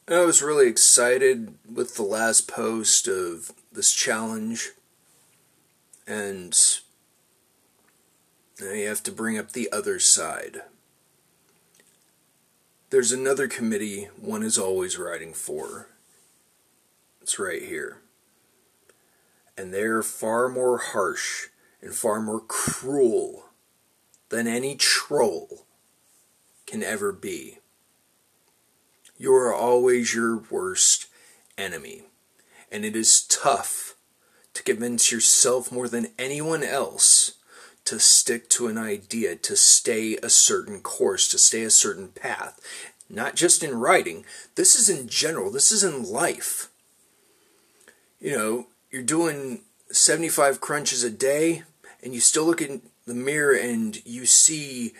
I was really excited with the last post of this challenge, and now you have to bring up the other side. There's another committee one is always writing for. It's right here. And they're far more harsh and far more cruel than any troll can ever be. You are always your worst enemy. And it is tough to convince yourself more than anyone else to stick to an idea, to stay a certain course, to stay a certain path. Not just in writing. This is in general. This is in life. You know, you're doing 75 crunches a day, and you still look in the mirror and you see,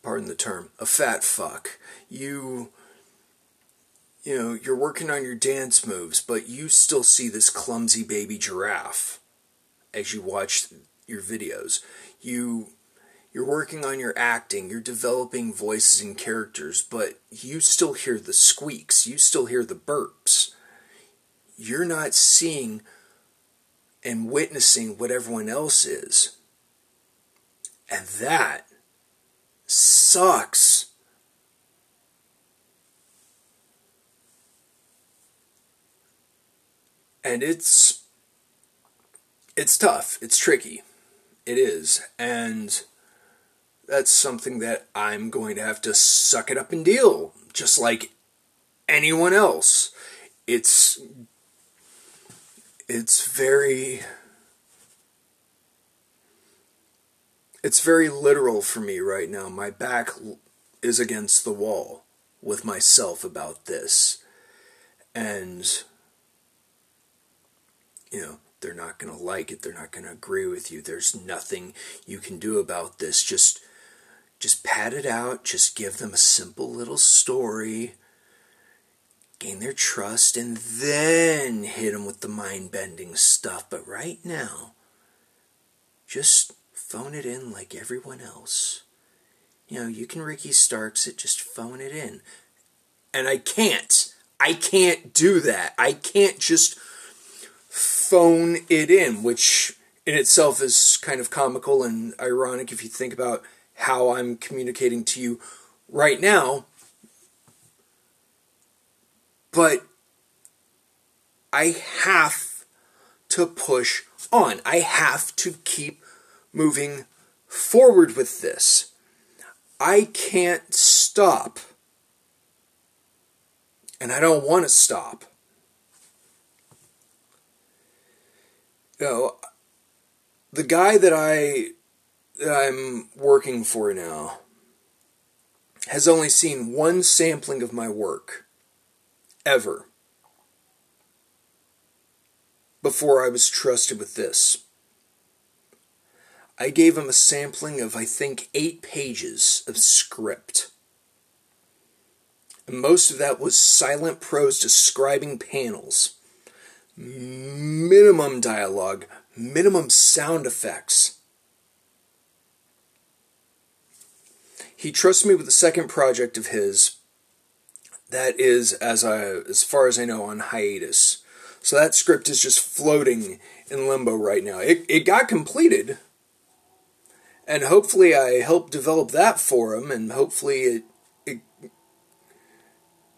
pardon the term, a fat fuck. You know, you're working on your dance moves, but you still see this clumsy baby giraffe as you watch your videos. You're working on your acting, you're developing voices and characters, but you still hear the squeaks, you still hear the burps. You're not seeing and witnessing what everyone else is. And that sucks. And it's tough. It's tricky. It is. And that's something that I'm going to have to suck it up and deal, just like anyone else. It's very literal for me right now. My back is against the wall with myself about this. And, you know, they're not going to like it. They're not going to agree with you. There's nothing you can do about this. Just pat it out. Just give them a simple little story. Gain their trust, and then hit them with the mind-bending stuff. But right now, just phone it in like everyone else. You know, you can Ricky Starks it, just phone it in. And I can't do that. I can't just phone it in, which in itself is kind of comical and ironic if you think about how I'm communicating to you right now. But I have to push on. I have to keep moving forward with this. I can't stop. And I don't want to stop. You know, the guy that I'm working for now has only seen one sampling of my work. Ever. Before I was trusted with this. I gave him a sampling of, I think, 8 pages of script. And most of that was silent prose describing panels. Minimum dialogue. Minimum sound effects. He trusts me with the second project of his that is, as far as I know, on hiatus. So that script is just floating in limbo right now. It got completed, and hopefully I helped develop that for him, and hopefully it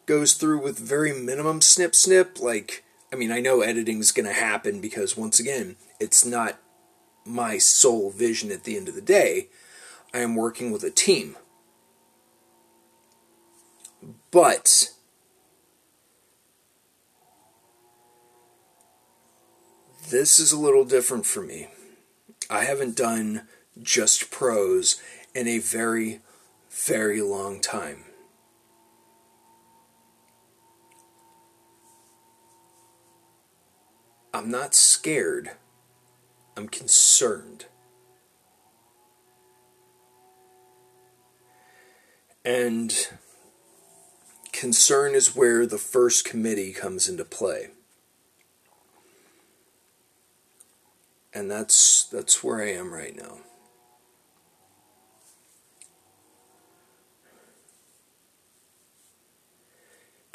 goes through with very minimum snip. Like, I mean, I know editing's going to happen because, once again, it's not my sole vision at the end of the day. I am working with a team. But this is a little different for me. I haven't done just prose in a very, very long time. I'm not scared. I'm concerned. And concern is where the first committee comes into play. And that's where I am right now.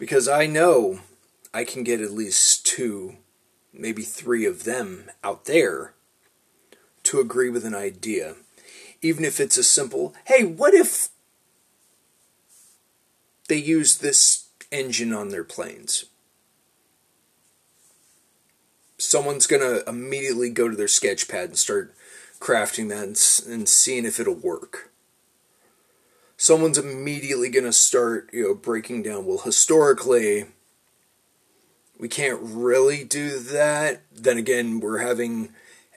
Because I know I can get at least 2, maybe 3 of them out there to agree with an idea. Even if it's a simple, hey, what if they use this engine on their planes? Someone's going to immediately go to their sketch pad and start crafting that and seeing if it'll work. Someone's immediately going to start, breaking down, well, historically, we can't really do that. Then again, we're having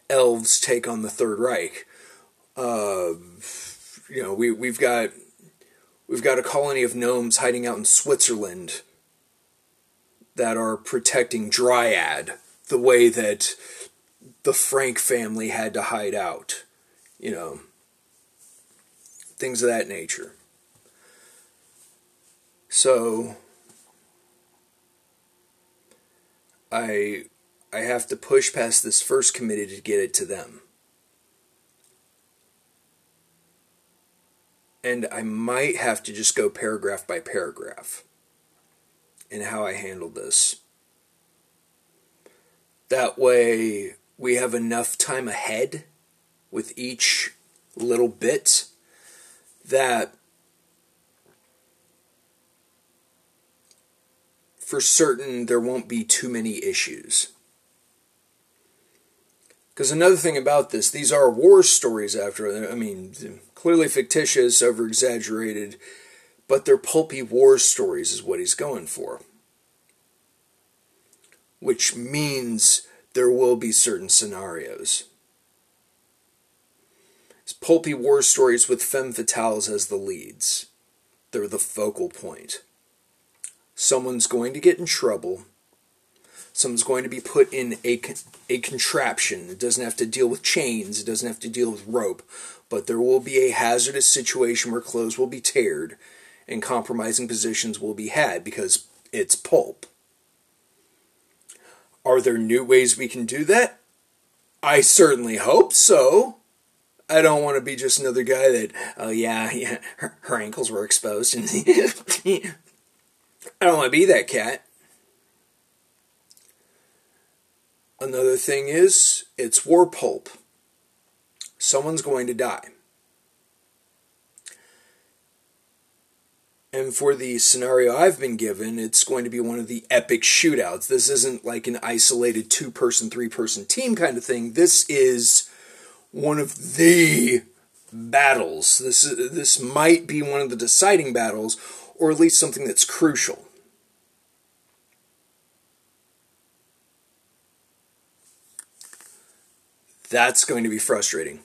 elves take on the Third Reich. We've got a colony of gnomes hiding out in Switzerland that are protecting Dryad the way that the Frank family had to hide out. Things of that nature. So I have to push past this first committee to get it to them. And I might have to just go paragraph by paragraph in how I handle this. That way we have enough time ahead with each little bit that for certain there won't be too many issues. Because another thing about this, these are war stories clearly fictitious, over-exaggerated, but they're pulpy war stories is what he's going for. Which means there will be certain scenarios. It's pulpy war stories with femme fatales as the leads. They're the focal point. Someone's going to get in trouble. Someone's going to be put in a contraption. It doesn't have to deal with chains. It doesn't have to deal with rope. But there will be a hazardous situation where clothes will be teared and compromising positions will be had because it's pulp. Are there new ways we can do that? I certainly hope so. I don't want to be just another guy that, her ankles were exposed. And I don't want to be that cat. Another thing is, it's war pulp. Someone's going to die. And for the scenario I've been given, it's going to be one of the epic shootouts. This isn't like an isolated 2-person, 3-person team kind of thing. This is one of the battles. This might be one of the deciding battles, or at least something that's crucial. That's going to be frustrating.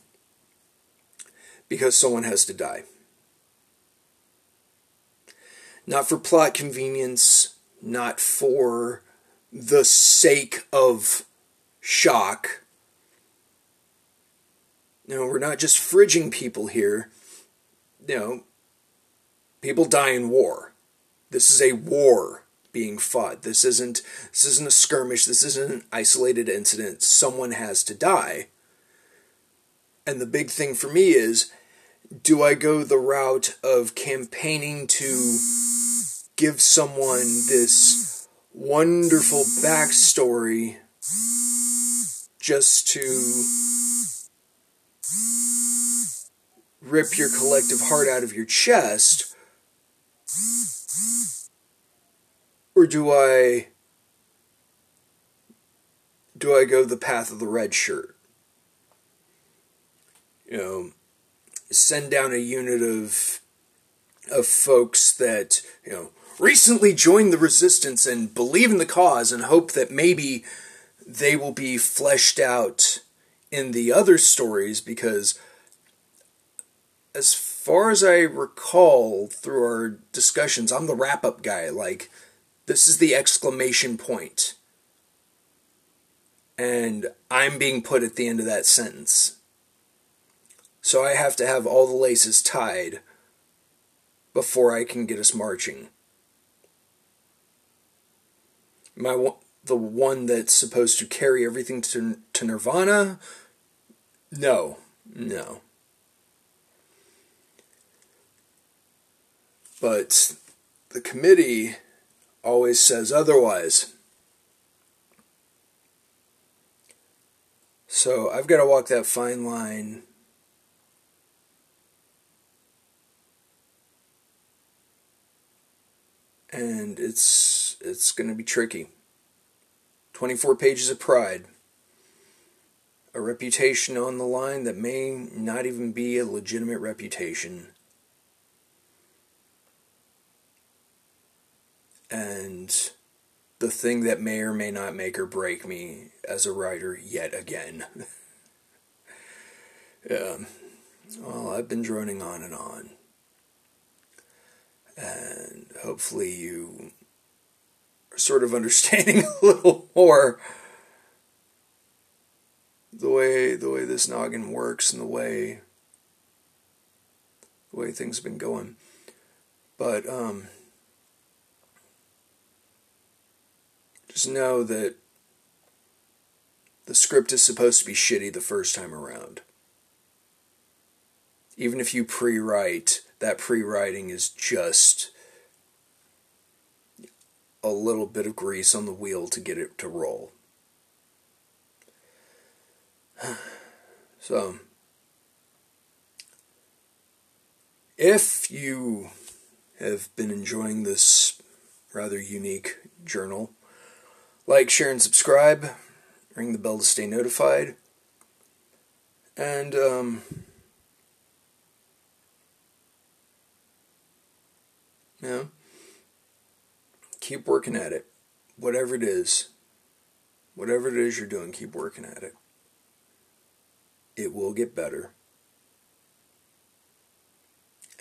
Because someone has to die. Not for plot convenience, not for the sake of shock. No, we're not just fridging people here. People die in war. This is a war being fought. This isn't a skirmish. This isn't an isolated incident. Someone has to die. And the big thing for me is, do I go the route of campaigning to give someone this wonderful backstory just to rip your collective heart out of your chest? Or do I go the path of the red shirt? Send down a unit of folks that, recently joined the resistance and believe in the cause and hope that maybe they will be fleshed out in the other stories, because as far as I recall through our discussions, I'm the wrap-up guy. Like, this is the exclamation point. And I'm being put at the end of that sentence. So I have to have all the laces tied before I can get us marching. The one that's supposed to carry everything to Nirvana? No. But the committee always says otherwise. So I've got to walk that fine line. And it's going to be tricky. 24 pages of pride. A reputation on the line that may not even be a legitimate reputation. And the thing that may or may not make or break me as a writer yet again. Yeah. Well, I've been droning on and on. And hopefully you are sort of understanding a little more the way this noggin works and the way things have been going. But just know that the script is supposed to be shitty the first time around. Even if you pre-write, that pre-writing is just a little bit of grease on the wheel to get it to roll. So, if you have been enjoying this rather unique journal, like, share, and subscribe. Ring the bell to stay notified. And, keep working at it. Whatever it is you're doing, keep working at it. It will get better.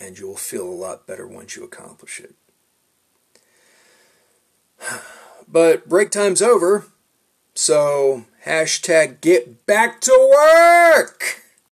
And you'll feel a lot better once you accomplish it. But break time's over, so # get back to work!